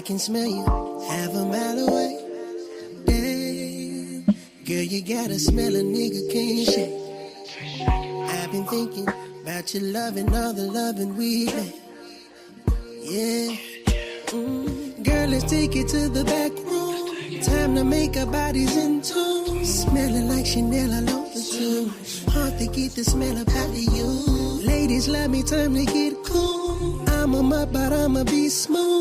can smell you half a mile away. Damn, girl, you gotta smell a nigga can't shake. I've been thinking about your loving, all the loving we've had. Yeah. Girl, let's take it to the back room. Time to make our bodies in tune. Smelling like Chanel all over too. Hard to get the smell up out of you. Ladies love me, time to get cool. I'm a mutt, but I'ma be smooth.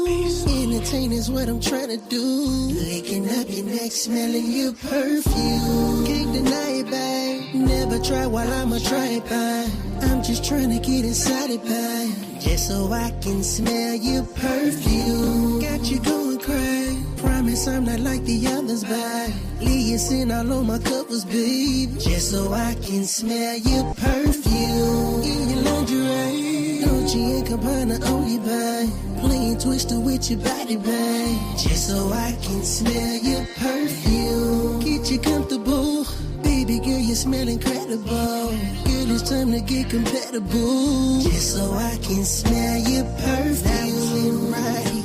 Entertain is what I'm trying to do. Licking up your neck, smelling your perfume. Can't deny it, babe. Never try while I'ma try it, babe. I'm just trying to get inside it, babe. Just so I can smell your perfume. Got you going crazy. Promise I'm not like the others, babe. Leave your sin all on my covers, babe. Just so I can smell your perfume. In your lingerie, don't you ain't Cabana on you, babe. Playing Twister with your body, babe. Just so I can smell your perfume. Get you comfortable. Baby girl, you smell incredible. Girl, it's time to get compatible. Just so I can smell your perfume right here.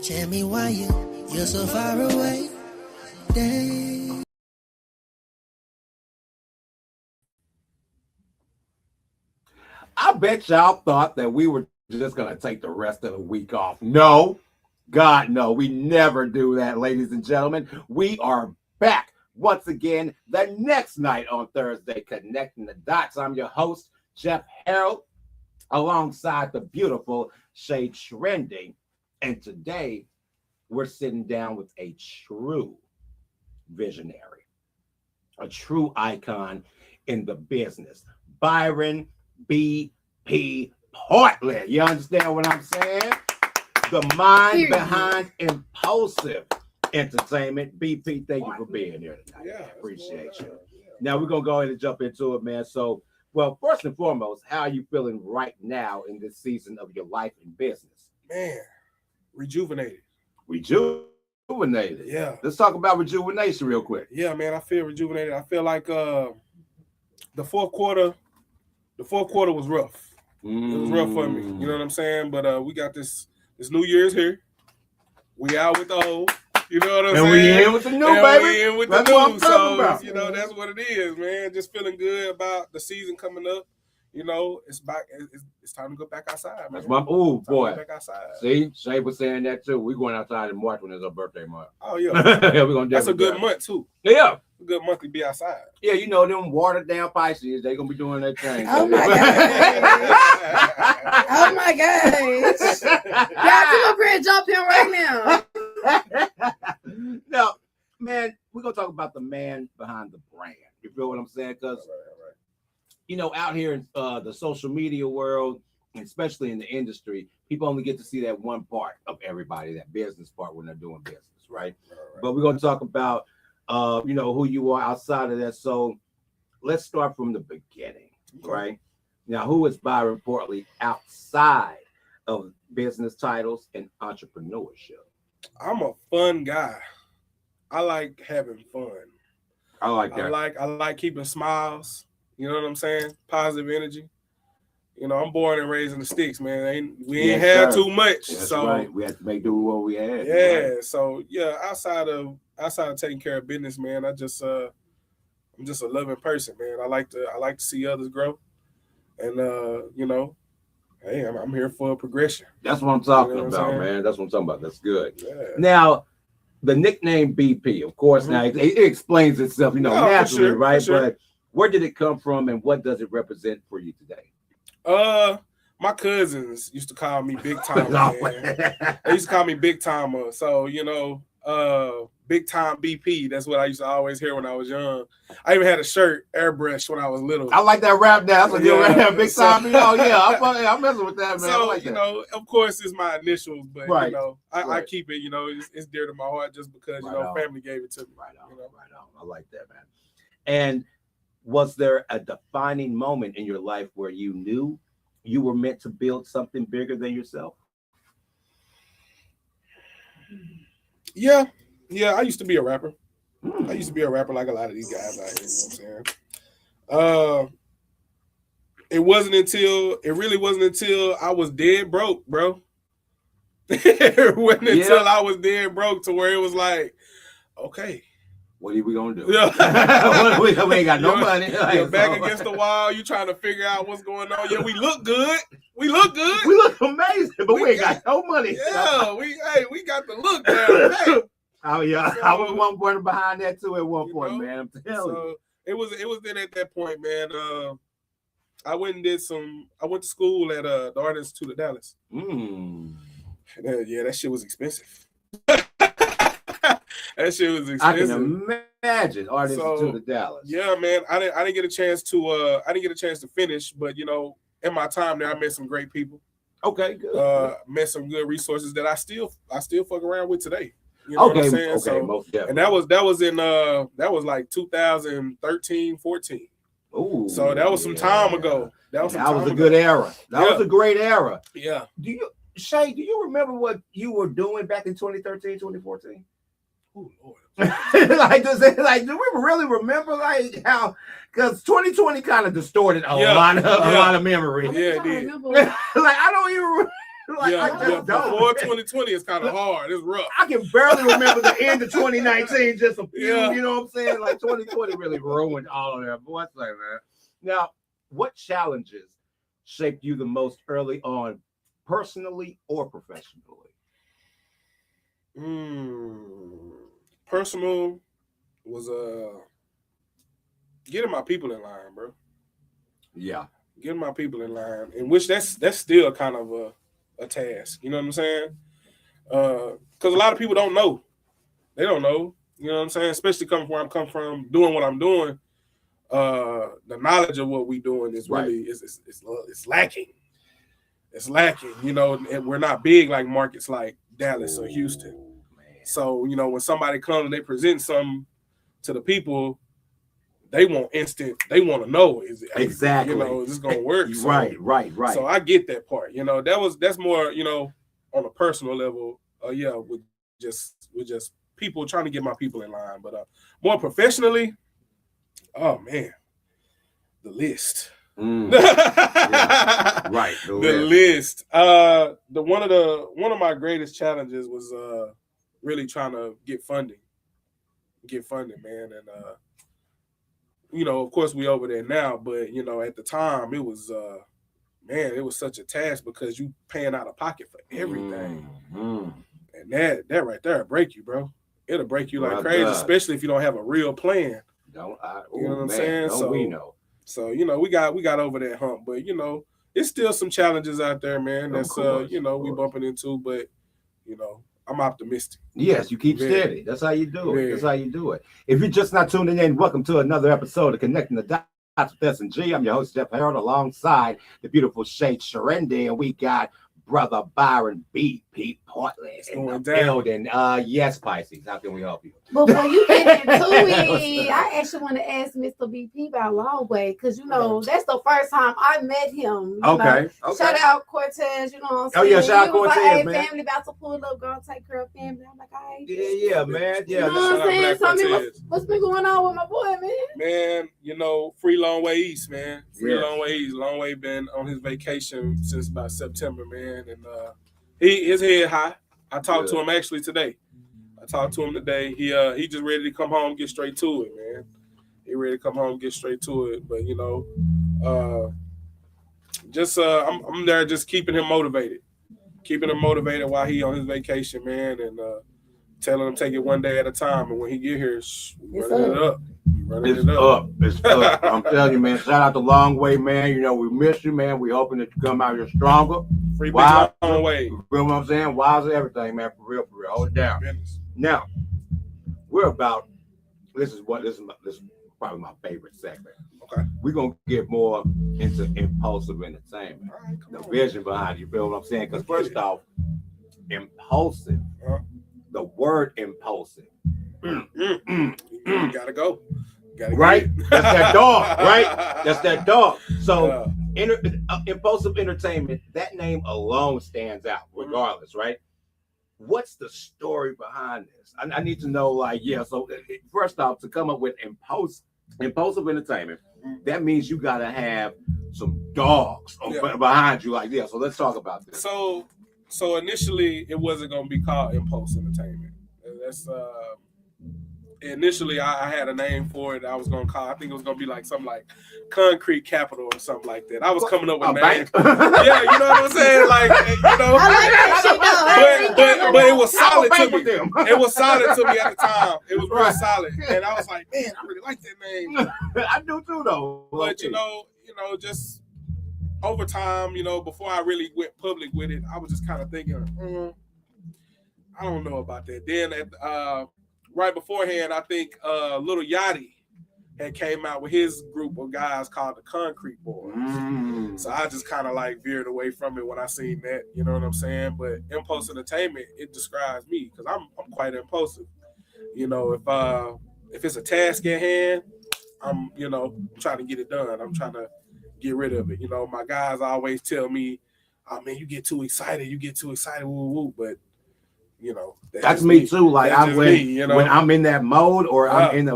Tell me why you're so far away. Dang. I bet y'all thought that we were just going to take the rest of the week off. No, God, no, we never do that, ladies and gentlemen. We are back once again the next night on Thursday, Connecting the Dots. I'm your host, Jeff Harold, alongside the beautiful Shay Trending. And today, we're sitting down with a true visionary, a true icon in the business, Byron B.P. Portley. You understand what I'm saying? The mind behind Impulsive Entertainment. BP, thank you for being here tonight. Yeah, appreciate you. Yeah. Now we're gonna go ahead and jump into it, man. So, well, first and foremost, how are you feeling right now in this season of your life and business? Man, rejuvenated. Yeah. Let's talk about rejuvenation real quick. Yeah, man, I feel rejuvenated. I feel like the fourth quarter was rough. It was rough for me. You know what I'm saying? But we got this New Year's here. We out with the old. You know what I'm saying? And we in with the new, baby. We in with the new. So, that's what it is, man. Just feeling good about the season coming up. You know, it's back. It's time to go back outside, man. That's my boy. Back outside. See, Shay was saying that too. We're going outside in March when it's our birthday month. Oh yeah, yeah, we're gonna. That's a good month too. Yeah, a good month to be outside. Yeah, you know them watered down Pisces. They gonna be doing their thing. Oh my god! Oh my gosh! Y'all come up here and jump in right now. Now, man, we're gonna talk about the man behind the brand. You feel what I'm saying? Because you know, out here in the social media world, and especially in the industry, people only get to see that one part of everybody, that business part when they're doing business, right? But we're going to talk about, you know, who you are outside of that. So let's start from the beginning, right? Now, who is Byron Portley outside of business titles and entrepreneurship? I'm a fun guy. I like having fun. I like that. I like keeping smiles. You know what I'm saying? Positive energy. You know, I'm born and raised in the sticks, man. We ain't had too much. That's so right. We had to make do with what we had. Yeah. Right? So yeah, outside of taking care of business, man, I'm just a loving person, man. I like to see others grow. And you know, hey, I'm here for a progression. That's what I'm talking about, man. That's what I'm talking about. That's good. Yeah. Now, the nickname BP, of course, now it explains itself, you know, naturally, right? But where did it come from and what does it represent for you today? My cousins used to call me Big Timer. They used to call me Big Timer. So, you know, Big Time BP. That's what I used to always hear when I was young. I even had a shirt, airbrush, when I was little. I like that rap now. That's what you're Big Time. Oh, yeah. I'm messing with that, man. So, like you know, of course, it's my initials, but, you know, I keep it, you know, it's dear to my heart just because, you know, family gave it to me. Right on, you know? right on. I like that, man. And was there a defining moment in your life where you knew you were meant to build something bigger than yourself? Yeah. I used to be a rapper. I used to be a rapper like a lot of these guys out here, you know what I'm saying? It really wasn't until I was dead broke, bro. It wasn't until I was dead broke to where it was like, okay. What are we gonna do? Yeah. we ain't got no money. You're back against the wall. You trying to figure out what's going on. Yeah, we look good. We look good. We look amazing, but we ain't got no money. Yeah, we got the look down. Hey. Oh yeah, I was one point behind that too at one point, man. I'm telling you. It was then at that point, man. I went to school at the Art Institute of Dallas. Yeah, that shit was expensive. That shit was expensive. I can imagine Art Institute of Dallas. Yeah, man. I didn't get a chance to finish, but you know, in my time there, I met some great people. Okay, good. Met some good resources that I still fuck around with today. You know what I'm saying? Most definitely. And that was like 2013, 14. Ooh, so that was some time ago. That was a good era. That was a great era. Yeah. Shay, do you remember what you were doing back in 2013, 2014? Oh Lord. do we really remember how? Because 2020 kind of distorted a lot of memory. Yeah, it did. I don't even remember. Before 2020 is kind of hard. It's rough. I can barely remember the end of 2019. Just a few. You know what I'm saying? Like 2020 really ruined all of that. But what's that, man? Now, what challenges shaped you the most early on, personally or professionally? Personal was getting my people in line, bro. Yeah, getting my people in line, in which that's still kind of a task. You know what I'm saying? Because a lot of people don't know. They don't know. You know what I'm saying? Especially coming from where I'm coming from, doing what I'm doing. The knowledge of what we're doing is really it's lacking. It's lacking. You know, and we're not big like markets like Dallas or Houston. So, you know, when somebody comes and they present something to the people, they want to know is exactly, you know, is this gonna work? So, right. So I get that part. You know, that's more, you know, on a personal level. With just people trying to get my people in line. But more professionally, oh man, the list. Yeah. Right. The list. One of my greatest challenges was really trying to get funding, man. And you know, of course we over there now, but you know, at the time it was it was such a task because you paying out of pocket for everything. And that right there will break you, bro. It'll break you like crazy, especially if you don't have a real plan. You know what I'm saying? So we know. So, you know, we got over that hump, but you know, it's still some challenges out there, man. That's you know, we bumping into, but you know, I'm optimistic. Yes, you keep steady. That's how you do it. That's how you do it. If you're just not tuning in, welcome to another episode of Connecting the Dots with S&G. I'm your host, Jeff Harold, alongside the beautiful Shay Sharendi, and we got brother Byron B.P. Portley in the building. Yes, Pisces. How can we help you? Before you get into it, I actually want to ask Mr. BP about Lawway, because you know that's the first time I met him. Okay. Shout out Cortez, you know what I'm saying? Oh yeah, shout out Cortez, like, hey, man. Family about to pull up, go take care of family. I'm like, all right. Yeah, man. Yeah. You know what I'm saying? What's been going on with my boy, man? Man, you know, free Long Way East, man. Long Way East. Long Way been on his vacation since about September, man, and his head high. I talked to him actually today. He just ready to come home, get straight to it, man. He ready to come home, get straight to it. But you know, I'm there just keeping him motivated while he on his vacation, man, and telling him take it one day at a time. And when he get here, running it up. It's up. I'm telling you, man. Shout out to Long Way, man. You know, we miss you, man. We hoping that you come out here stronger. Free Long Way. You know what I'm saying? Wise everything, man. For real. Hold it down. Now, we're about. This is probably my favorite segment. Okay. We're gonna get more into impulsive entertainment. Right, the vision behind it. You feel what I'm saying? Because first off, impulsive. The word impulsive. You gotta go. Right? That's that dog, right? That's that dog. So impulsive entertainment, that name alone stands out regardless, right? What's the story behind this? I need to know, so first off, to come up with impulsive entertainment, that means you gotta have some dogs behind you, so let's talk about this. So So initially, it wasn't gonna be called Impulse Entertainment. That's initially I had a name for it. I was gonna call. I think it was gonna be like something like Concrete Capital or something like that. I was coming up with names. Yeah, you know what I'm saying? Like, you know, I like that shit, but it was solid to me. It was solid to me at the time. It was real solid, and I was like, man, I really like that name. I do too, though. But you know, just over time, you know, before I really went public with it, I was just kind of thinking, I don't know about that. Then right beforehand, I think Little Yachty had came out with his group of guys called the Concrete Boys. So I just kind of like veered away from it when I seen that, you know what I'm saying? But Impulse Entertainment, it describes me because I'm quite impulsive. You know, if it's a task at hand, I'm trying to get it done. I'm trying to get rid of it. You know, my guys always tell me, "Oh man, you get too excited, woo woo." But you know, that's me too. Like when I'm in that mode, or I'm in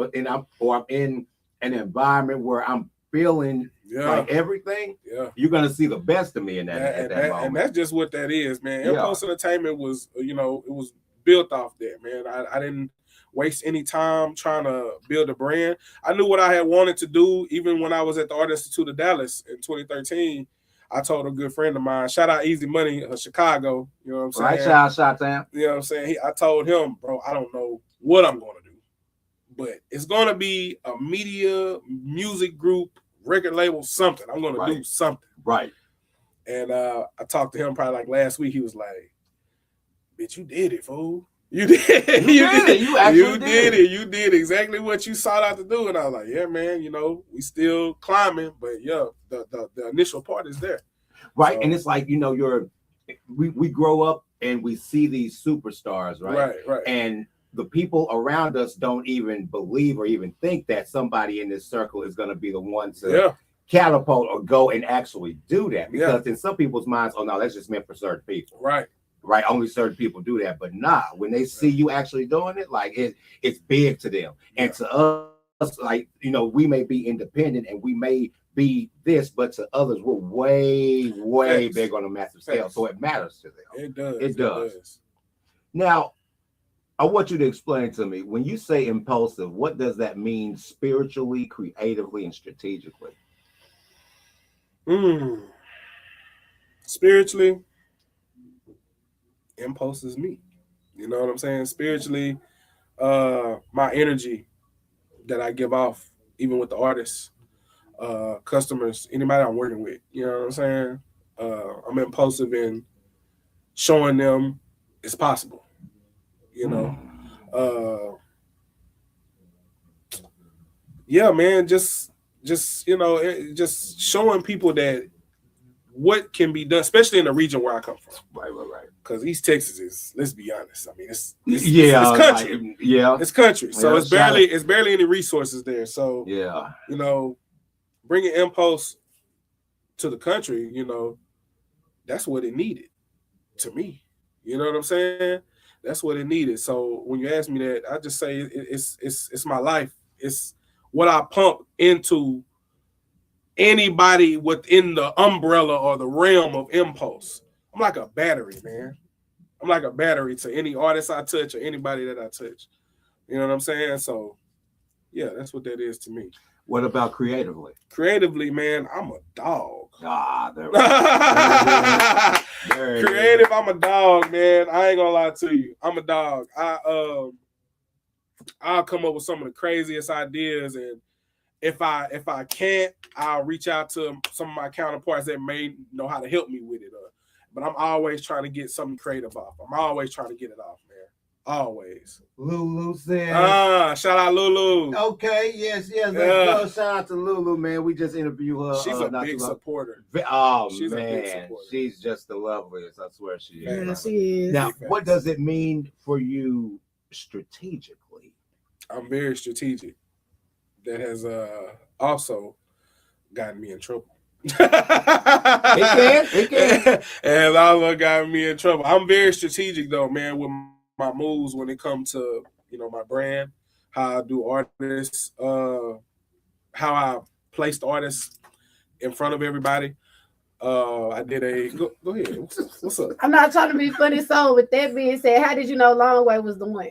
an environment where I'm feeling like everything. Yeah, you're gonna see the best of me in that moment. And that's just what that is, man. Impulse Entertainment was, it was built off that, man. I didn't waste any time trying to build a brand. I knew what I had wanted to do, even when I was at the Art Institute of Dallas in 2013. I told a good friend of mine, shout out Easy Money, Chicago. You know what I'm saying? Right, shout out. You know what I'm saying? I told him, bro, I don't know what I'm going to do, but it's going to be a media, music group, record label, something. I'm going to do something. Right. And I talked to him probably like last week. He was like, bitch, you did it, fool. You did it. You did exactly what you sought out to do. And I was like, yeah, man, we still climbing, but yeah, the initial part is there. Right. So, and it's like, we grow up and we see these superstars, right? Right. And the people around us don't even believe or even think that somebody in this circle is going to be the one to catapult or go and actually do that. Because in some people's minds, oh no, that's just meant for certain people. Right, only certain people do that, but when they see you actually doing it, like it's big to them. And to us, like we may be independent and we may be this, but to others, we're way big on a massive scale. So it matters to them. It does. Now, I want you to explain to me, when you say impulsive, what does that mean spiritually, creatively, and strategically? Spiritually, impulse is me. You know what I'm saying? Spiritually, my energy that I give off, even with the artists, customers, anybody I'm working with, you know what I'm saying? I'm impulsive in showing them it's possible. Yeah, man, just showing people that what can be done, especially in the region where I come from. Right. Because East Texas is, let's be honest, I mean, it's country. It's country. So it's barely any resources there. So bringing Impulse to the country, that's what it needed to me. You know what I'm saying? That's what it needed. So when you ask me that, I just say it's my life. It's what I pump into anybody within the umbrella or the realm of Impulse. I'm like a battery, man. I'm like a battery to any artist I touch or anybody that I touch. You know what I'm saying? So, yeah, that's what that is to me. What about creatively? Creatively, man, I'm a dog. There Creative, I'm a dog, man. I ain't gonna lie to you. I'm a dog. I'll come up with some of the craziest ideas, and if I can't, I'll reach out to some of my counterparts that may know how to help me with it. But I'm always trying to get something creative off. I'm always trying to get it off, man. Always. Lulu said. Shout out Lulu. Okay, yes. Let's go. Shout out to Lulu, man. We just interviewed her. She's a big supporter. She's man, a big supporter. She's just the loveliest. I swear she is. Yeah, she is. Now, what does it mean for you strategically? I'm very strategic. That has also gotten me in trouble. It can. And also got me in trouble. I'm very strategic though, man, with my moves when it comes to my brand, how I do artists, how I place the artists in front of everybody. I did a go ahead. What's up? I'm not trying to be funny. So with that being said, how did you know Long Way was the one?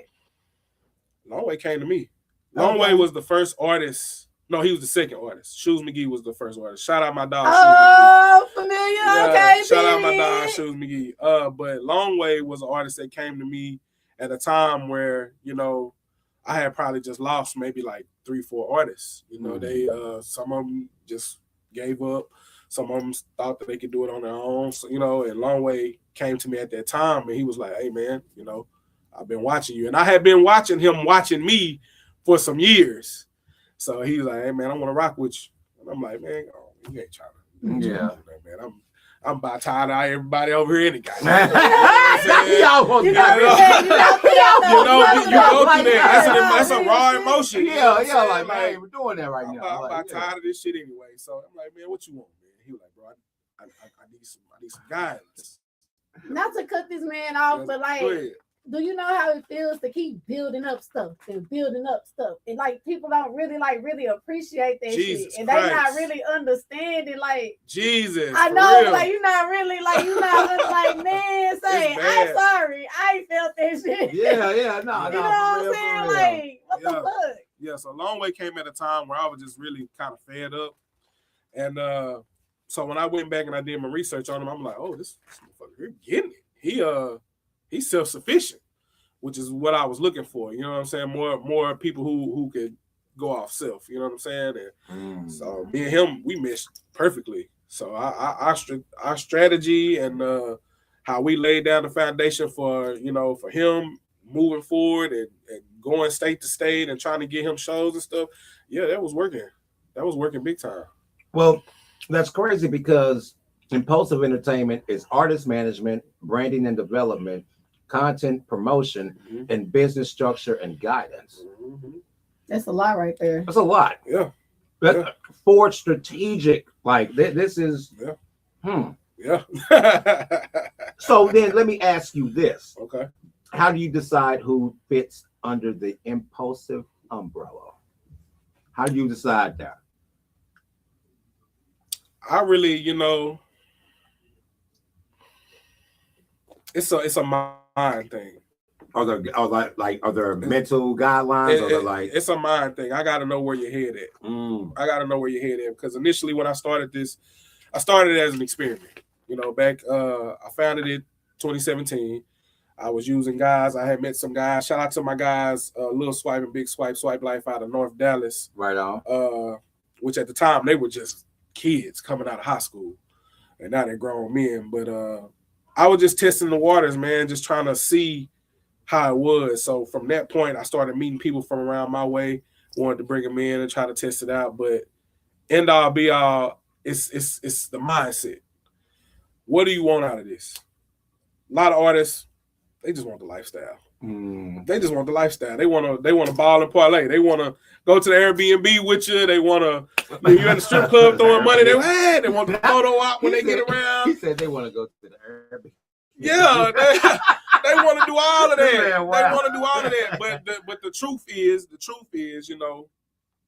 Long Way came to me. Long Way was the first artist. No, he was the second artist. Shoes McGee was the first artist. Shout out my dog. Oh, familiar. Yeah, okay. Shout out my dog Shoes McGee. But Long Way was an artist that came to me at a time where, you know, I had probably just lost maybe like 3-4 artists. You know, they some of them just gave up. Some of them thought that they could do it on their own. So, you know, and Long Way came to me at that time, and he was like, "Hey, man, you know, I've been watching you," and I had been watching him watching me for some years. So he was like, "Hey, man, I want to rock with you." And I'm like, "Man, you ain't trying to." Yeah, man, I'm about tired of everybody over here anyway. You go through that. That's a raw emotion. Yeah, like, man, we're doing that right now. I'm about tired of this shit anyway. So I'm like, "Man, what you want, man?" He was like, "Bro, I need some guidance." Not to cut this man off, but like, do you know how it feels to keep building up stuff and like people don't really appreciate that shit, and they not really understanding like Jesus. I know, like you're not really like like man, say I'm sorry, I ain't felt that shit. Yeah, no, you know what I'm saying? Like what the fuck? Yeah, so Long Way came at a time where I was just really kind of fed up, and so when I went back and I did my research on him, I'm like, oh, this motherfucker, you're getting it. He's self-sufficient, which is what I was looking for. You know what I'm saying? More people who could go off self. You know what I'm saying? And so me and him, we meshed perfectly. So our strategy and how we laid down the foundation for him moving forward and going state to state and trying to get him shows and stuff. Yeah, that was working. That was working big time. Well, that's crazy because Impulsive Entertainment is artist management, branding and development, content promotion, and business structure and guidance. That's a lot right there. That's a lot. Yeah. For strategic, like this is. Yeah. So then let me ask you this. Okay. How do you decide who fits under the Impulsive umbrella? How do you decide that? I really, it's a mind thing. Are there mental guidelines? It's a mind thing. I got to know where your head at. I got to know where your head at because initially when I started this, I started it as an experiment. Back I founded it 2017. I was using guys. I had met some guys. Shout out to my guys, Lil Swipe and Big Swipe, Swipe Life out of North Dallas. Right on. Which at the time they were just kids coming out of high school, and now they're grown men. But I was just testing the waters, man, just trying to see how it was. So from that point, I started meeting people from around my way, wanted to bring them in and try to test it out. But end all be all, it's the mindset. What do you want out of this? A lot of artists, they just want the lifestyle. They just want the lifestyle. They want to ball and parlay. They want to go to the Airbnb with you. They want to, when you're in the strip club throwing money, they want the photo op when they get around. He said they want to go to the Airbnb. Yeah, they want to do all of that. Man, wow. They want to do all of that. But the truth is,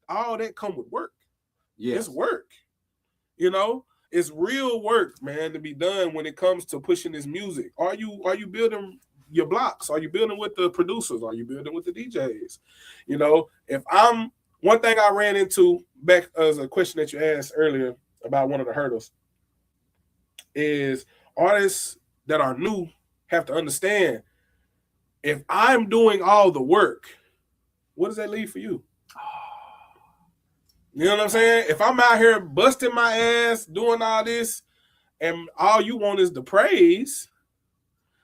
all that come with work. Yes. It's work. It's real work, man, to be done when it comes to pushing this music. Are you building your blocks? Are you building with the producers? Are you building with the DJs? If I'm one thing I ran into back as a question that you asked earlier about one of the hurdles is artists that are new have to understand if I'm doing all the work, what does that leave for you? You know what I'm saying? If I'm out here busting my ass, doing all this, and all you want is the praise,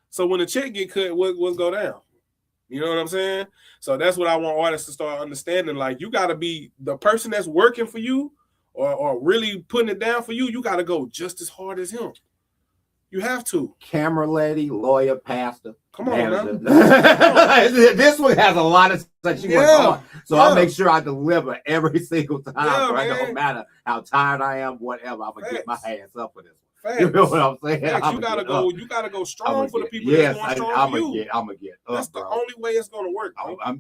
so when the check get cut, what's go down? You know what I'm saying? So that's what I want artists to start understanding. Like, you got to be the person that's working for you or really putting it down for you. You got to go just as hard as him. You have to. Camera lady, lawyer, pastor. Come on, now. This one has a lot of such on. So I'll make sure I deliver every single time. Right? It don't matter how tired I am, whatever. I'm gonna get my hands up for this one. You know what I'm saying? You gotta go strong for the people that's going strong for you. I'm gonna get That's the only way it's gonna work.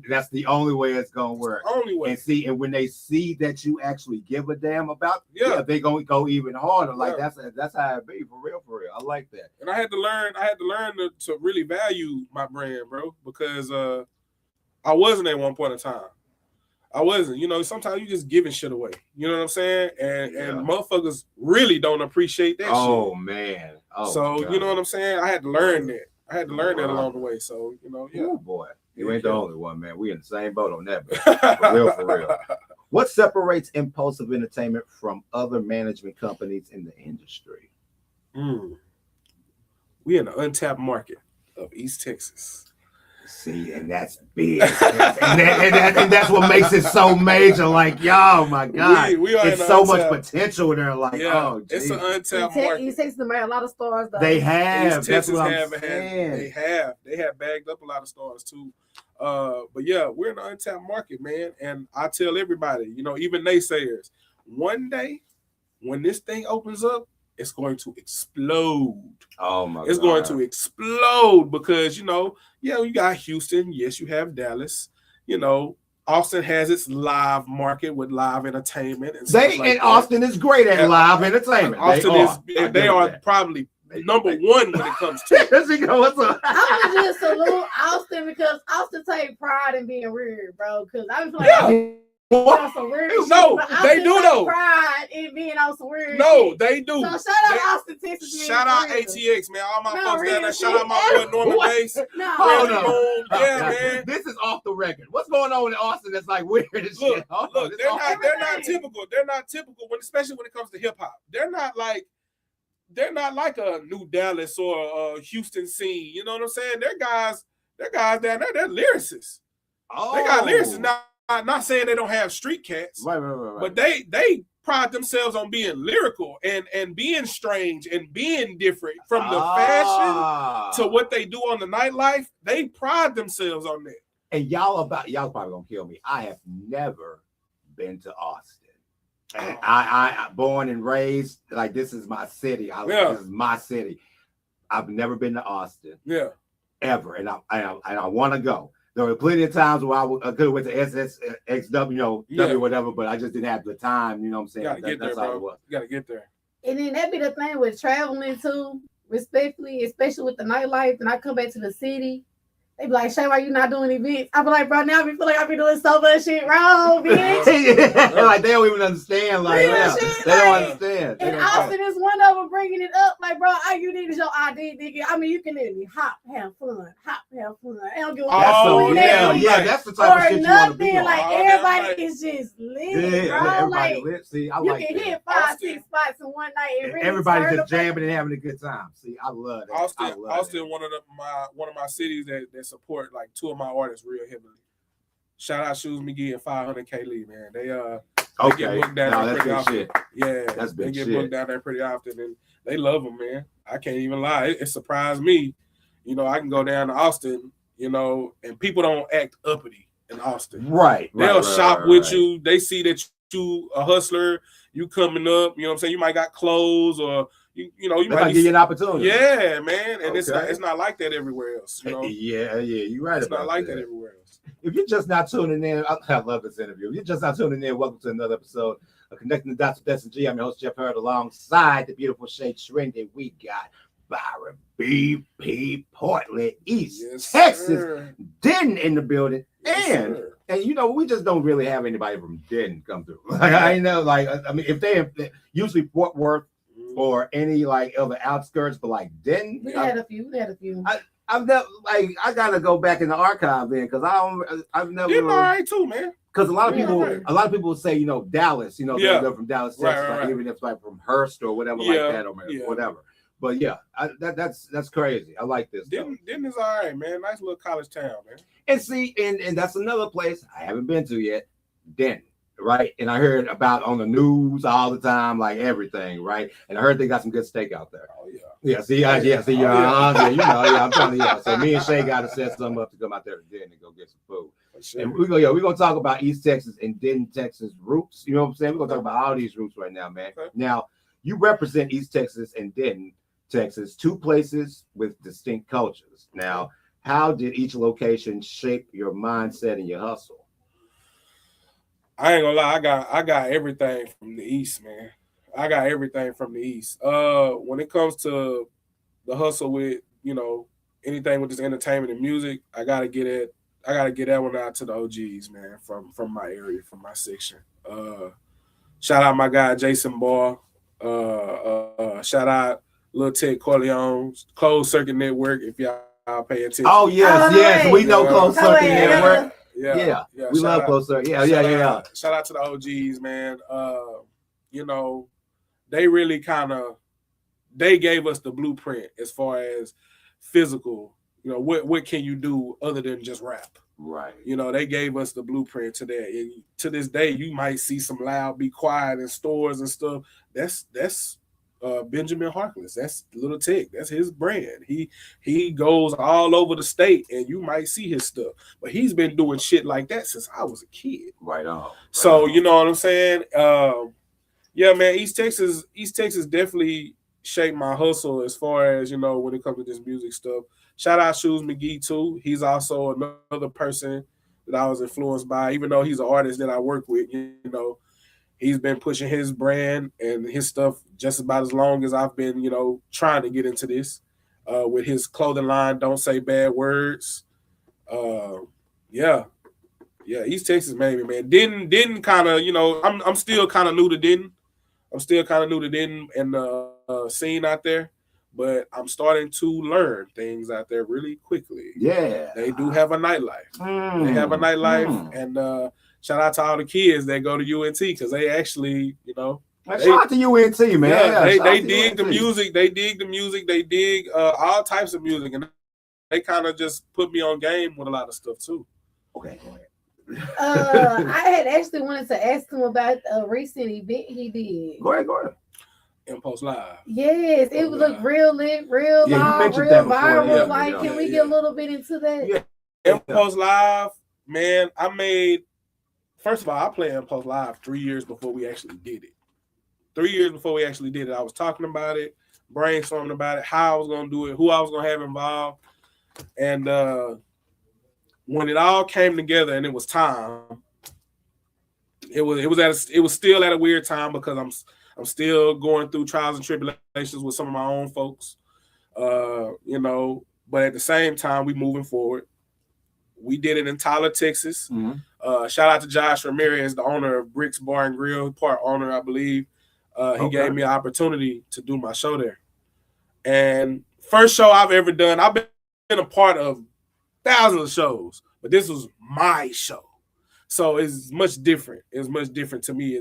That's the only way it's gonna work. Only way. And when they see that you actually give a damn about, they gonna go even harder. Like that's how it be for real. I like that. And I had to learn to really value my brand, bro, because I wasn't at one point in time. I wasn't. Sometimes you just giving shit away. You know what I'm saying? And motherfuckers really don't appreciate that shit. Oh man. So you know what I'm saying? I had to learn that. I had to learn that along the way. So Oh boy, you ain't the only one, man. We in the same boat on that. For real. What separates Impulsive Entertainment from other management companies in the industry? We in the untapped market of East Texas. See, and that's big, and that's what makes it so major. Like, yo, my God, we are it's so much potential there. Like, it's an untapped market. East Texas have a lot of stars, though. They have. East Texas they have bagged up a lot of stars too. But yeah, we're in the untapped market, man. And I tell everybody, even naysayers, one day when this thing opens up, it's going to explode. Oh my God. It's going to explode because, you got Houston. Yes, you have Dallas. Austin has its live market with live entertainment. And Austin is great at live entertainment. They are probably number one when it comes to it. What's up? I would just salute Austin because Austin take pride in being weird, bro. Because I was like, some weird no, they do though. Pride in being on some weird shit. They do. So shout out Austin, Texas. Shout out ATX, man. All my folks down there. Shout out my boy Norman Bass. Hold on. Yeah, man. This is off the record. What's going on in Austin that's like weird as shit? Look, they're not typical. They're not typical especially when it comes to hip hop. They're not like a New Dallas or a Houston scene. You know what I'm saying? They're guys down there. They're lyricists. They got lyricists now. I'm not saying they don't have street cats, right. But they pride themselves on being lyrical and being strange and being different from the fashion to what they do on the nightlife. They pride themselves on that. And y'all probably gonna kill me. I have never been to Austin. And I born and raised, like, this is my city. This is my city. I've never been to Austin. Yeah. Ever. And I want to go. There were plenty of times where I could have went to SSXW, whatever, but I just didn't have the time. You know what I'm saying? That's all it was. You gotta get there. And then that be the thing with traveling too, respectfully, especially with the nightlife. And I come back to the city, they be like, Shay, why you not doing events? I be like, bro, now I feel like I be doing so much shit wrong, bitch. Like, they don't even understand. Like, they don't understand. And Austin is one of them bringing it up. Like, bro, all you need is your ID, nigga. I mean, you can literally hop, have fun. I don't give a fuck. That's the type of shit you want to be on. Like, everybody is just lit, bro. Everybody lit. See, I like that. You can hit 5-6 spots in one night and really everybody's just jamming and having a good time. See, I love that. Austin, one of my cities that support like two of my artists real heavily. Shout out Shoes McGee and 500K Lee, man. They get booked down there pretty often. Shit. Yeah, they get booked down there pretty often, and they love them, man. I can't even lie. It surprised me. I can go down to Austin, and people don't act uppity in Austin. Right. They'll shop with you. They see that you a hustler. You coming up. You know what I'm saying? You might got clothes or. You might give you an opportunity. Yeah, man, and it's not like that everywhere else. Yeah, you're right. It's not like that everywhere else. If you're just not tuning in, I love this interview. If you're just not tuning in, welcome to another episode of Connecting the Dots with S&G. I'm your host, Jeff Hurd, alongside the beautiful Shay Trinity. We got Byron BP Portley, East Texas, sir. Denton in the building, and we just don't really have anybody from Denton come through. If they usually Fort Worth. Or any like other outskirts, but like Denton, we had a few. I've never I gotta go back in the archive then because I've never. You're all right too, man. Because a lot of people say Dallas, they're from Dallas, Texas, right. Even if like from Hearst or whatever like that or whatever. But that's crazy. I like this. Denton is all right, man. Nice little college town, man. And see, and that's another place I haven't been to yet, Denton. Right, and I heard about on the news all the time, like everything, right? And I heard they got some good steak out there. Oh yeah. I'm telling you. So me and Shay got to set something up to come out there to Denton and go get some food. Sure. And we're gonna talk about East Texas and Denton, Texas roots. You know what I'm saying? We're gonna talk about all these roots right now, man. Okay. Now you represent East Texas and Denton, Texas, two places with distinct cultures. Now, How did each location shape your mindset and your hustle? I ain't gonna lie, I got everything from the East, man. I got everything from the East. When it comes to the hustle with, anything with this entertainment and music, I gotta get that one out to the OGs, man, from my area, from my section. Shout out my guy Jason Ball. Shout out Lil Tech Corleone's Closed Circuit Network, if y'all pay attention. Oh yes, we know Closed Circuit Network. Yeah, we love Closed Circuit. Yeah. Shout out to the OGs, man. They really they gave us the blueprint as far as physical. What can you do other than just rap? Right. They gave us the blueprint to that. And to this day, you might see some loud, be quiet in stores and stuff. That's Benjamin Harkless. That's Little Tech. That's his brand. He goes all over the state, and you might see his stuff. But he's been doing shit like that since I was a kid. Right on. So you know what I'm saying? Yeah, man. East Texas definitely shaped my hustle as far as when it comes to this music stuff. Shout out Shoes McGee too. He's also another person that I was influenced by, even though he's an artist that I work with. He's been pushing his brand and his stuff just about as long as I've been, trying to get into this. With his clothing line, Don't Say Bad Words. East Texas made me, man. Denton kind of, I'm still kind of new to Denton. And the scene out there. But I'm starting to learn things out there really quickly. Yeah. They do have a nightlife. They have a nightlife. And shout out to all the kids that go to UNT because they actually, shout out to UNT, man. Yeah, they dig the music. They dig the music. They dig all types of music. And they kind of just put me on game with a lot of stuff, too. Okay, go ahead. I had actually wanted to ask him about a recent event he did. Go ahead. Impulse Live. Yes, it would look real lit, real live, real viral. Can we get a little bit into that? Yeah. Impulse Live, man, first of all, I played Impulse Live 3 years before we actually did it. 3 years before we actually did it, I was talking about it, brainstorming about it, how I was going to do it, who I was going to have involved. And when it all came together and it was time, it was still at a weird time because I'm still going through trials and tribulations with some of my own folks, but at the same time, we moving forward. We did it in Tyler, Texas. Mm-hmm. Shout out to Josh Ramirez, the owner of Bricks Bar and Grill, part owner, I believe. He gave me an opportunity to do my show there. And first show I've ever done, I've been a part of thousands of shows, but this was my show. So it's much different. It's much different to me.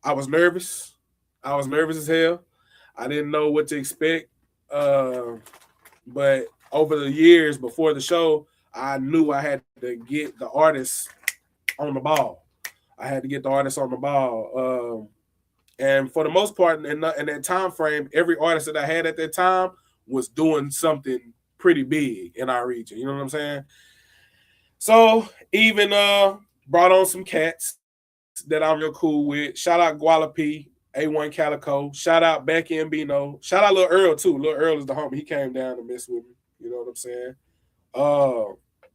I was nervous. I was nervous as hell. I didn't know what to expect. But over the years before the show, I knew I had to get the artists on the ball. And for the most part, in that time frame, every artist that I had at that time was doing something pretty big in our region. You know what I'm saying? So even brought on some cats that I'm real cool with. Shout out Gualapi, A1 Calico. Shout out Becky and Bino. Shout out Lil Earl too. Lil Earl is the homie. He came down to mess with me. You know what I'm saying?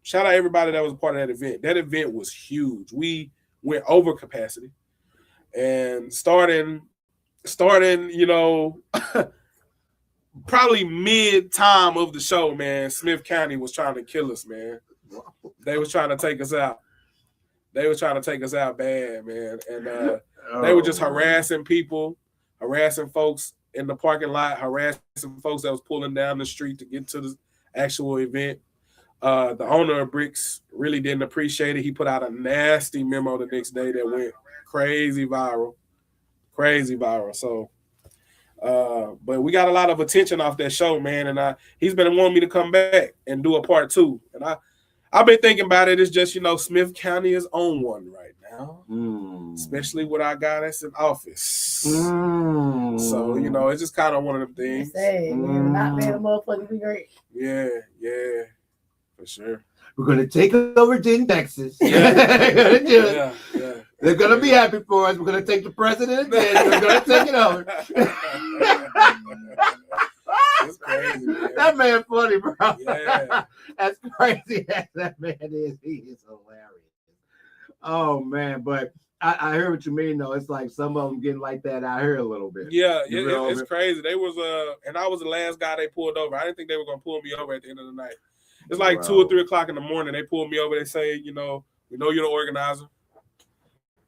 Shout out everybody that was a part of that event. That event was huge. We went over capacity. And starting, probably mid-time of the show, man, Smith County was trying to kill us, man. They was trying to take us out. They were trying to take us out bad, man. And they were just harassing people, harassing folks in the parking lot, harassing folks that was pulling down the street to get to the actual event. The owner of Bricks really didn't appreciate it. He put out a nasty memo the next day that went crazy viral. So, but we got a lot of attention off that show, man. And he's been wanting me to come back and do a part 2. And I've been thinking about it. It's just, Smith County is on one right now, especially with our guy that's in office. So, it's just kind of one of them things. Not being a motherfucker be great. Yeah, for sure. We're going to take over Denton, Texas. Yeah. They're going to be happy for us. We're going to take the president and we're going to take it over. crazy, man. That man funny, bro. Yeah. As crazy as that man is, he is hilarious. Oh man, but I hear what you mean though. It's like some of them getting like that out here a little bit. Yeah, it's crazy. They was and I was the last guy they pulled over. I didn't think they were gonna pull me over at the end of the night. It's like 2 or 3 o'clock in the morning. They pulled me over. They say, we know you're the organizer.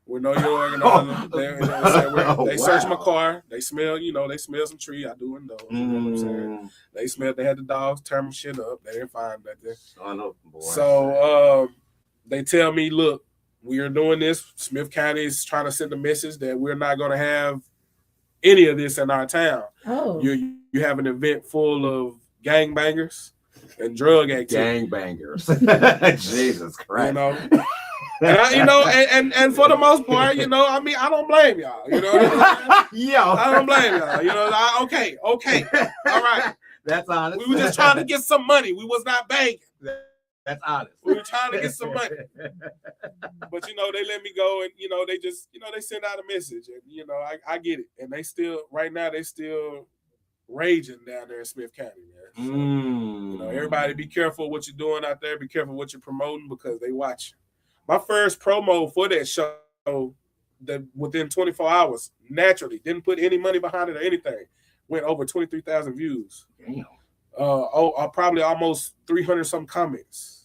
We know you're the organizer. They searched my car. They smell, they smell some tree. I do windows. You know what I'm saying? They smelled. They had the dogs tear my shit up. They didn't find nothing. So they tell me, look, we are doing this. Smith County is trying to send a message that we're not going to have any of this in our town. Oh. You have an event full of gangbangers and drug activity. Gangbangers. Jesus Christ. And for the most part, I don't blame y'all. I don't blame y'all. Okay. All right. That's honest. We were just trying to get some money. We was not banging. That's honest. We were trying to get some money. But they let me go, and they just they send out a message, and I get it. And they still raging down there in Smith County, man. So, everybody be careful what you're doing out there. Be careful what you're promoting because they watch. My first promo for that show, that within 24 hours, naturally didn't put any money behind it or anything, went over 23,000 views. Damn. Probably almost 300 some comments.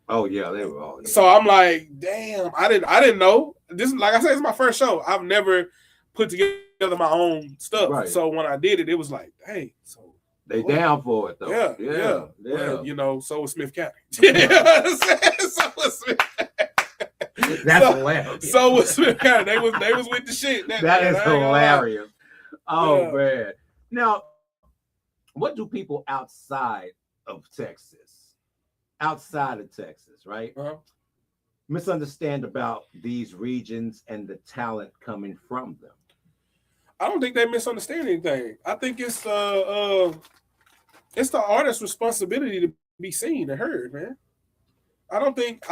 Oh yeah, they were all. Yeah. So I'm like, damn, I didn't know. This, like I said, it's my first show. I've never put together my own stuff. Right. So when I did it, it was like, hey, so they down for it though. Yeah. Well, so was Smith County. You know what I'm saying? So was Smith. That's hilarious. So was Smith County. They was with the shit. That is hilarious. Oh man. Now, what do people outside of Texas, right? Uh-huh. Misunderstand about these regions and the talent coming from them? I don't think they misunderstand anything. I think it's the artist's responsibility to be seen and heard, man. I don't think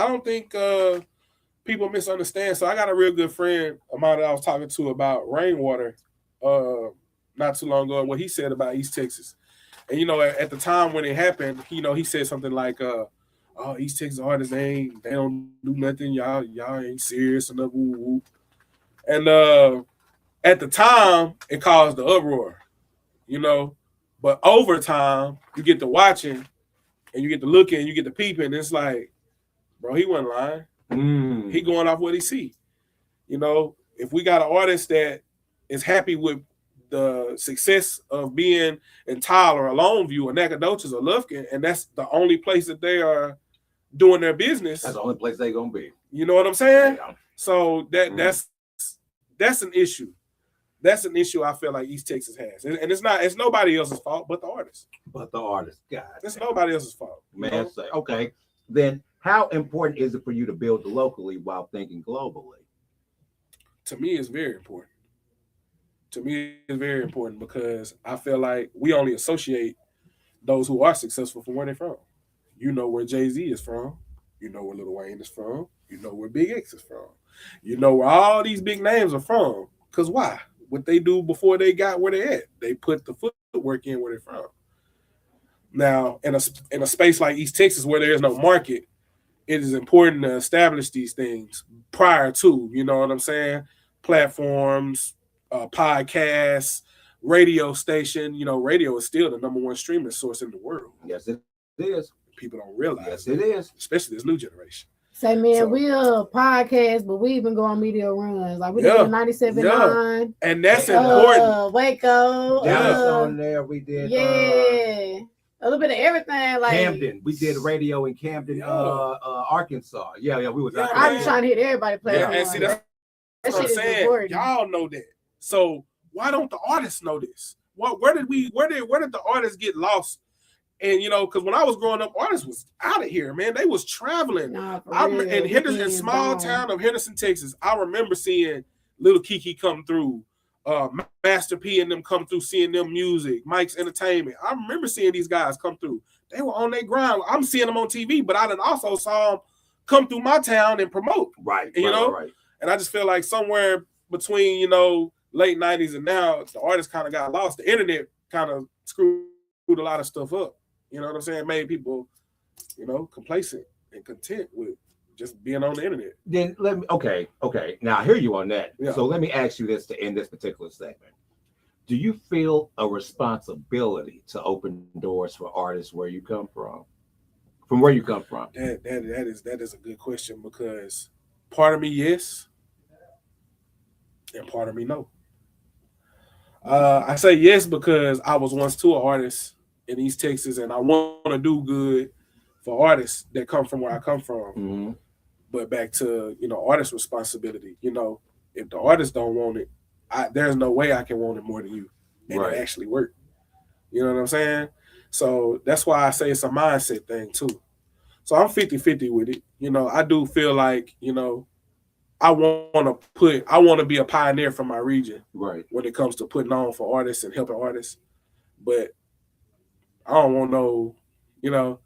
people misunderstand. So I got a real good friend of mine that I was talking to about Rainwater not too long ago and what he said about East Texas. And at the time when it happened, he said something like, East Texas artists, they don't do nothing. Y'all ain't serious enough. Woo, woo. And at the time, it caused the uproar, But over time, you get to watching and you get to looking and you get to peeping. And it's like, bro, he wasn't lying. He going off what he see. If we got an artist that is happy with the success of being in Tyler or Longview or Nacogdoches or Lufkin, and that's the only place that they are doing their business. That's the only place they're gonna be. You know what I'm saying? Yeah. So that's an issue. That's an issue I feel like East Texas has. And it's nobody else's fault but the artist. God. It's nobody else's fault. Man, okay. Then how important is it for you to build locally while thinking globally? To me, it's very important. Because I feel like we only associate those who are successful from where they're from. You know where Jay-Z is from. You know where Lil Wayne is from. You know where Big X is from. You know where all these big names are from. Because why? What they do before they got where they're at. They put the footwork in where they're from. Now, in a space like East Texas where there is no market, it is important to establish these things prior to, you know what I'm saying? Platforms, podcasts, radio station. Radio is still the #1 streaming source in the world. Yes, it is. People don't realize. Yes, it is. Especially this new generation. Say, man, we'll podcast, but we even go on media runs. Like we did 97.9. And that's important. Waco. On there, we did. Yeah. A little bit of everything, like Camden. We did radio in Camden, Arkansas. Yeah, we was. I'm just trying to hit everybody play. And see, that's what I'm saying. Y'all know that. So why don't the artists know this? Where did the artists get lost? And because when I was growing up, artists was out of here, man. They was traveling. In Henderson, small town of Henderson, Texas. I remember seeing Little Kiki come through, Master P and them come through, seeing them music, Mike's Entertainment. I remember seeing these guys come through. They were on their grind. I'm seeing them on TV, but I then also saw them come through my town and promote. Right. Right. And I just feel like somewhere between late 90s and now, the artists kind of got lost. The internet kind of screwed a lot of stuff up. You know what I'm saying? Made people, complacent and content with just being on the internet. Then okay. Now I hear you on that. Yeah. So let me ask you this to end this particular segment. Do you feel a responsibility to open doors for artists where you come from? From where you come from? That is a good question, because part of me, yes, and part of me, no. I say yes because I was once too an artist in East Texas, and I want to do good for artists that come from where I come from. Mm-hmm. But back to, artist responsibility. If the artist don't want it, there's no way I can want it more than you, and it actually work. You know what I'm saying? So that's why I say it's a mindset thing too. So I'm 50-50 with it. I do feel like, I want to be a pioneer for my region, right, when it comes to putting on for artists and helping artists. But I don't want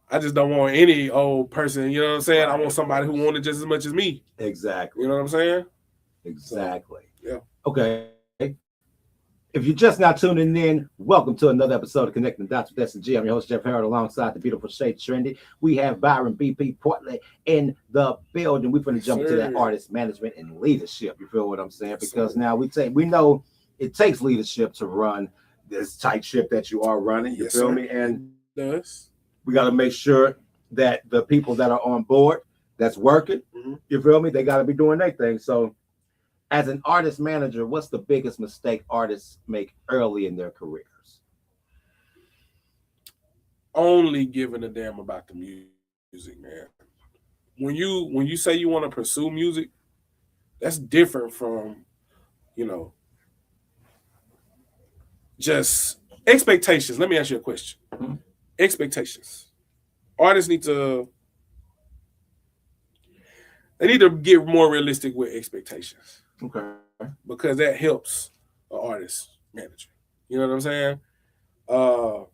I just don't want any old person, you know what I'm saying? Right, I want somebody who wanted just as much as me. Exactly. You know what I'm saying? Exactly. So, yeah. Okay. If you're just now tuning in, welcome to another episode of Connecting the Dots with S&G. I'm your host, Jeff Harold, alongside the beautiful Shay Trendy. We have Byron BP Portley in the building. We're going to jump into that artist management and leadership. You feel what I'm saying? Because now we know it takes leadership to run this tight ship that you are running. You feel me? And we got to make sure that the people that are on board, that's working, you feel me? They got to be doing their thing. So, as an artist manager, what's the biggest mistake artists make early in their careers? Only giving a damn about the music, man. When you say you want to pursue music, that's different from, just expectations. Let me ask you a question. Mm-hmm. Expectations. Artists need to get more realistic with expectations. Okay. Because that helps an artist manager. You know what I'm saying? An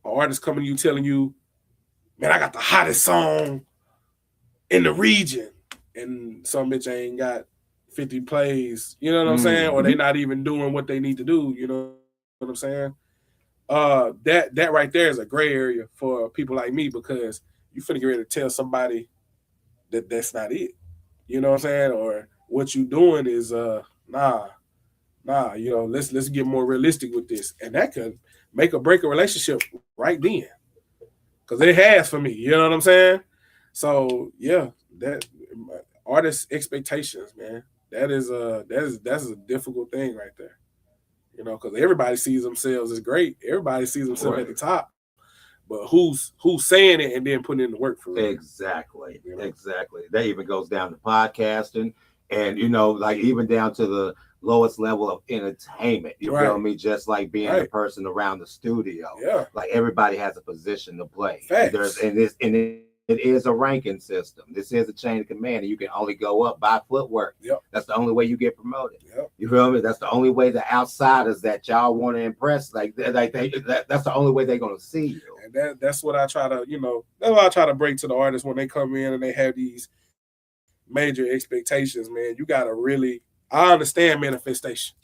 artist coming to you telling you, man, I got the hottest song in the region, and some bitch ain't got 50 plays, you know what I'm saying? Or they not even doing what they need to do, you know what I'm saying? That right there is a gray area for people like me, because you finna get ready to tell somebody that that's not it. You know what I'm saying? Or what you doing is nah, let's get more realistic with this. And that could make or break a relationship right then. Cause it has for me, you know what I'm saying? So yeah, that artist expectations, man. That's a difficult thing right there. Because everybody sees themselves as great. Everybody sees themselves at the top. But who's saying it and then putting in the work for it? Exactly. Exactly. That even goes down to podcasting and, like even down to the lowest level of entertainment. You feel me? Just like being the person around the studio. Yeah. Like everybody has a position to play. Facts. It is a ranking system. This is a chain of command, and you can only go up by footwork. Yep. That's the only way you get promoted. Yep. You feel me? That's the only way the outsiders that y'all want to impress, that's the only way they're gonna see you. And that's what I try to, that's what I try to break to the artists when they come in and they have these major expectations, man. You gotta really, I understand manifestation.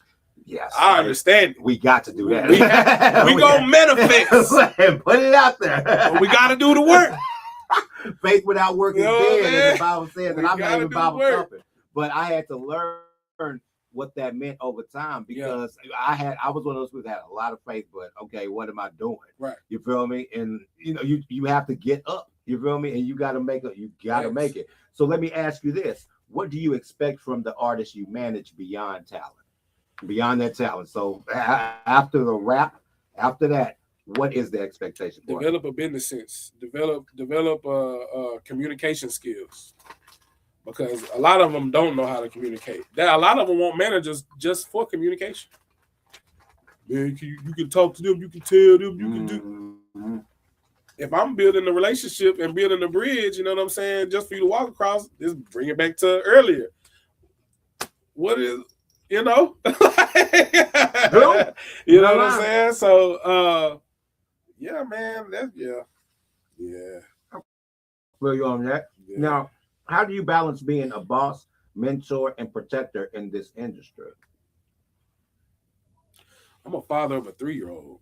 Yes, I understand it. We got to do that. We gonna manifest and put it out there. But we gotta do the work. Faith without work is dead, as the Bible says, and I'm not even Bible thumping. But I had to learn what that meant over time, because I was one of those people that had a lot of faith, but okay, what am I doing? Right. You feel me? And you have to get up. You feel me? And you got to make it. You got to make it. So let me ask you this: what do you expect from the artists you manage beyond talent? Beyond that talent. So after the rap, after that, what is the expectation for develop a business sense, develop communication skills, because a lot of them don't know how to communicate. A lot of them want managers just for communication. Man, you can talk to them, you can tell them, you can do. If I'm building a relationship and building a bridge, you know what I'm saying, just for you to walk across, just bring it back to earlier. What is, you know what I'm saying? So yeah, man, yeah. Feel you on that. Yeah. Now, how do you balance being a boss, mentor, and protector in this industry? I'm a father of a 3-year-old.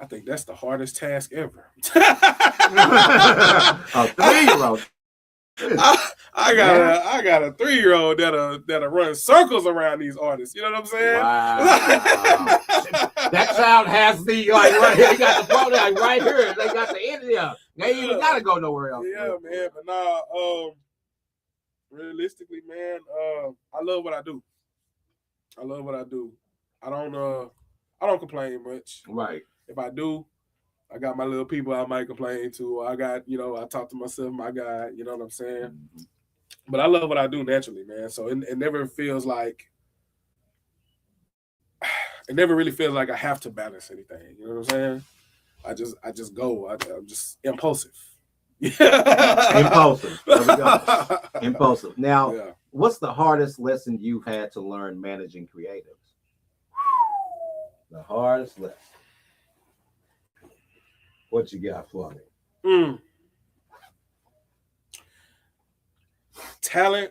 I think that's the hardest task ever. A 3-year-old. I got a 3-year-old that'll run circles around these artists. You know what I'm saying? Wow. That child has the right here. He got the phone right here. They got the India. They ain't even gotta go nowhere else. Yeah, man. But nah, realistically, man, I love what I do. I love what I do. I don't complain much. Right. If I do, I got my little people I might complain to. I got, I talk to myself, my guy, you know what I'm saying? Mm-hmm. But I love what I do naturally, man. So it never feels like, it never really feels like I have to balance anything. You know what I'm saying? I just go. I'm just impulsive. Impulsive. There we go. Impulsive. Now, what's the hardest lesson you've had to learn managing creatives? The hardest lesson. What you got for me? Talent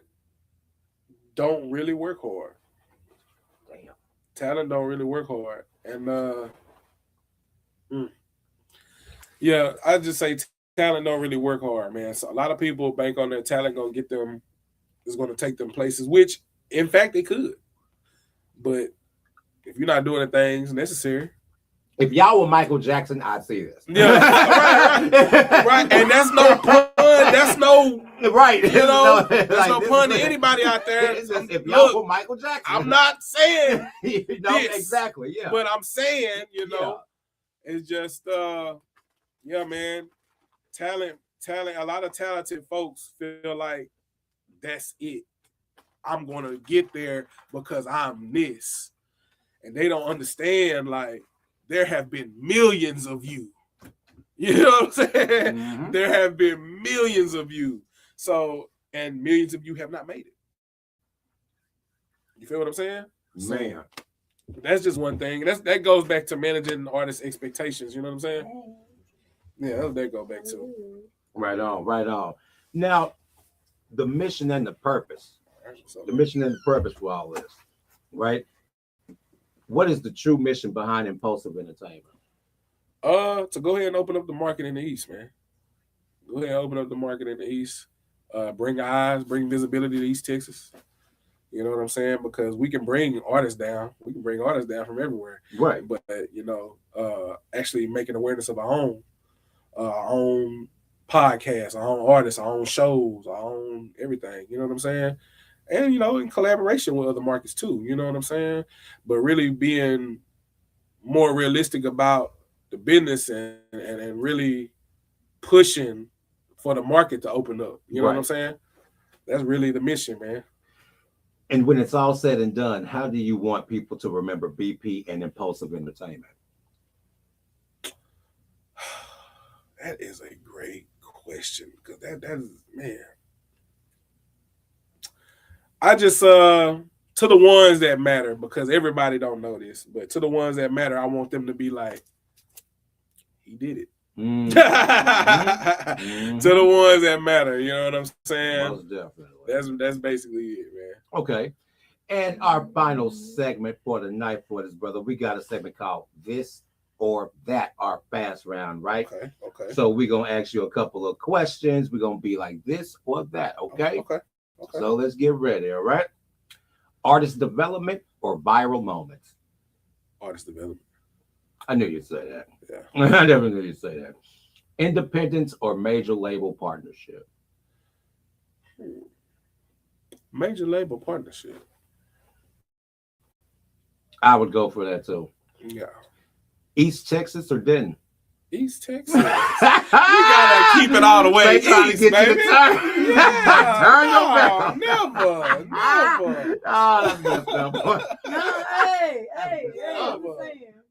don't really work hard. Damn. Talent don't really work hard. And yeah, I just say talent don't really work hard, man. So a lot of people bank on their talent gonna get them, is gonna take them places, which in fact they could. But if you're not doing the things necessary. If y'all were Michael Jackson, I'd see this. Yeah, right. And that's no pun. That's no right. There's no pun to anybody out there. If y'all were Michael Jackson, I'm not saying this. Exactly. Yeah. But I'm saying, it's just yeah, man. Talent. A lot of talented folks feel like that's it. I'm gonna get there because I'm this, and they don't understand like. There have been millions of you. You know what I'm saying? Mm-hmm. There have been millions of you. So, and millions of you have not made it. You feel what I'm saying? Man. So, that's just one thing. That goes back to managing artists' expectations. You know what I'm saying? Yeah, that goes back to. Right on. Now, the mission and the purpose. The mission and the purpose for all this, right? What is the true mission behind Impulsive Entertainment? To go ahead and open up the market in the East, man. Go ahead and open up the market in the East. Bring eyes, bring visibility to East Texas. You know what I'm saying? Because we can bring artists down. We can bring artists down from everywhere. Right. But, actually making awareness of our own podcast, our own artists, our own shows, our own everything. You know what I'm saying? And, in collaboration with other markets too, you know what I'm saying? But really being more realistic about the business and really pushing for the market to open up. You know what I'm saying? That's really the mission, man. And when it's all said and done, how do you want people to remember BP and Impulsive Entertainment? That is a great question because that is, man. I just to the ones that matter, because everybody don't know this, but to the ones that matter, I want them to be like, he did it. Mm-hmm. To the ones that matter, you know what I'm saying? Most definitely. That's basically it, man. Okay. And our final segment for the night for this, brother, we got a segment called This or That, our fast round, right? Okay. So we're gonna ask you a couple of questions. We're gonna be like this or that, okay? Okay. So let's get ready, all right? Artist development or viral moments? Artist development. I knew you'd say that. Yeah. I never knew you'd say that. Independence or major label partnership? Major label partnership. I would go for that too. Yeah. East Texas or Denton? East Texas. You gotta keep it all the way east, baby. Turn your back. Never. Oh, that's messed up. No, hey.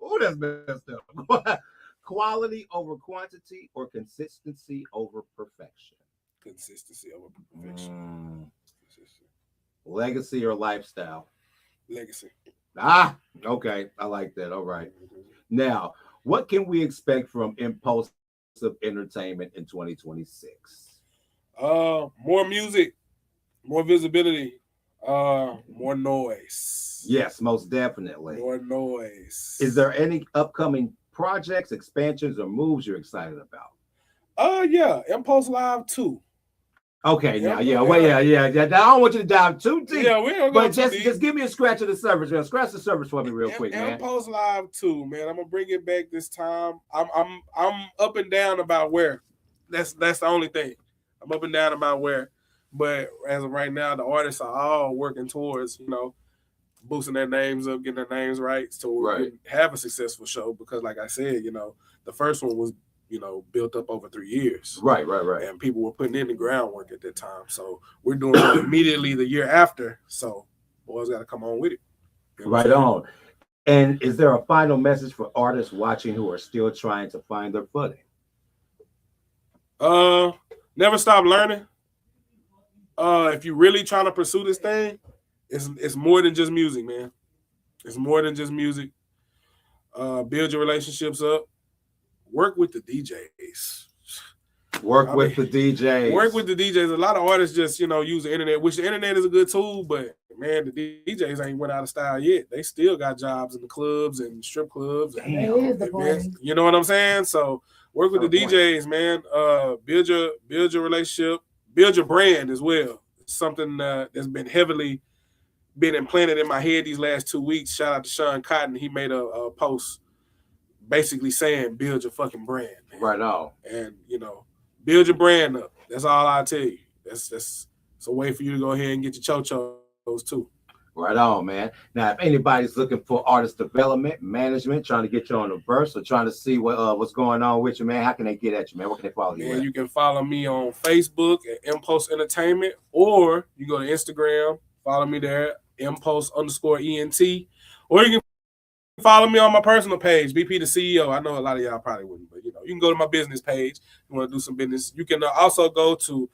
Oh, that's messed up. Quality over quantity or consistency over perfection? Consistency over perfection. Legacy or lifestyle? Legacy. Okay. I like that. All right. Now, what can we expect from Impulsive Entertainment in 2026? More music, more visibility, More noise. Yes, most definitely. More noise. Is there any upcoming projects, expansions, or moves you're excited about? Yeah, Impulse Live 2. Okay, now, yeah. I don't want you to dive too deep. Yeah, we don't go but just give me a scratch of the surface, man. Scratch the surface for me real quick, man. Impulse Live 2, man. I'm gonna bring it back this time. I'm up and down about where. That's the only thing. I'm up and down about where. But as of right now, the artists are all working towards, boosting their names up, getting their names right, so we can have a successful show. Because, like I said, the first one was, built up over 3 years. Right. And people were putting in the groundwork at that time. So we're doing it immediately the year after. So boys got to come on with it. Right on. And is there a final message for artists watching who are still trying to find their footing? Never stop learning. If you're really trying to pursue this thing, it's more than just music, man. It's more than just music. Build your relationships up. Work with the DJs. Work with the DJs. A lot of artists just, use the internet, which the internet is a good tool, but man, the DJs ain't went out of style yet. They still got jobs in the clubs and strip clubs. And, you know what I'm saying? So work with the DJs, man. Build your relationship. Build your brand as well. It's something that's been heavily implanted in my head these last 2 weeks. Shout out to Sean Cotton. He made a post basically saying, build your fucking brand, man. Right on. And, build your brand up. That's all I tell you. That's a way for you to go ahead and get your cho-chos too. Right on, man. Now, if anybody's looking for artist development, management, trying to get you on the verse, or trying to see what's going on with you, man, how can they get at you, man? What can they follow you at? You can follow me on Facebook at Impulse Entertainment, or you go to Instagram, follow me there, Impulse_ENT, or you can follow me on my personal page, BP the CEO. I know a lot of y'all probably wouldn't, but you can go to my business page. You want to do some business. You can also go to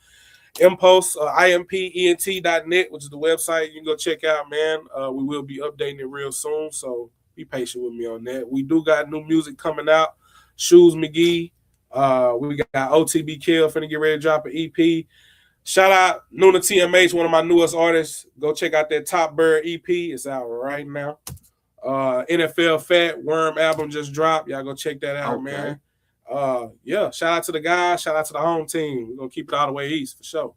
Impulse, impent.net, which is the website. You can go check out, man. We will be updating it real soon, so be patient with me on that. We do got new music coming out. Shoes McGee. We got OTB Kill finna get ready to drop an EP. Shout out Nuna TMH, one of my newest artists. Go check out that Top Bird EP. It's out right now. NFL Fat Worm album just dropped. Y'all go check that out, man. Shout out to the guys. Shout out to the home team. We're going to keep it all the way east for sure.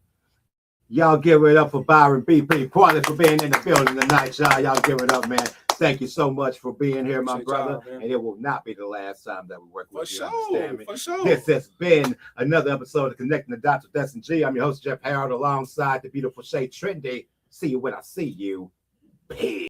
Y'all give it up for Byron BP. Portley for being in the building tonight, y'all. Y'all give it up, man. Thank you so much for being here, my brother. And it will not be the last time that we work with you. For sure. This has been another episode of Connecting the Dots with S&G. I'm your host, Jeff Harold, alongside the beautiful Shay Trendy. See you when I see you. Peace.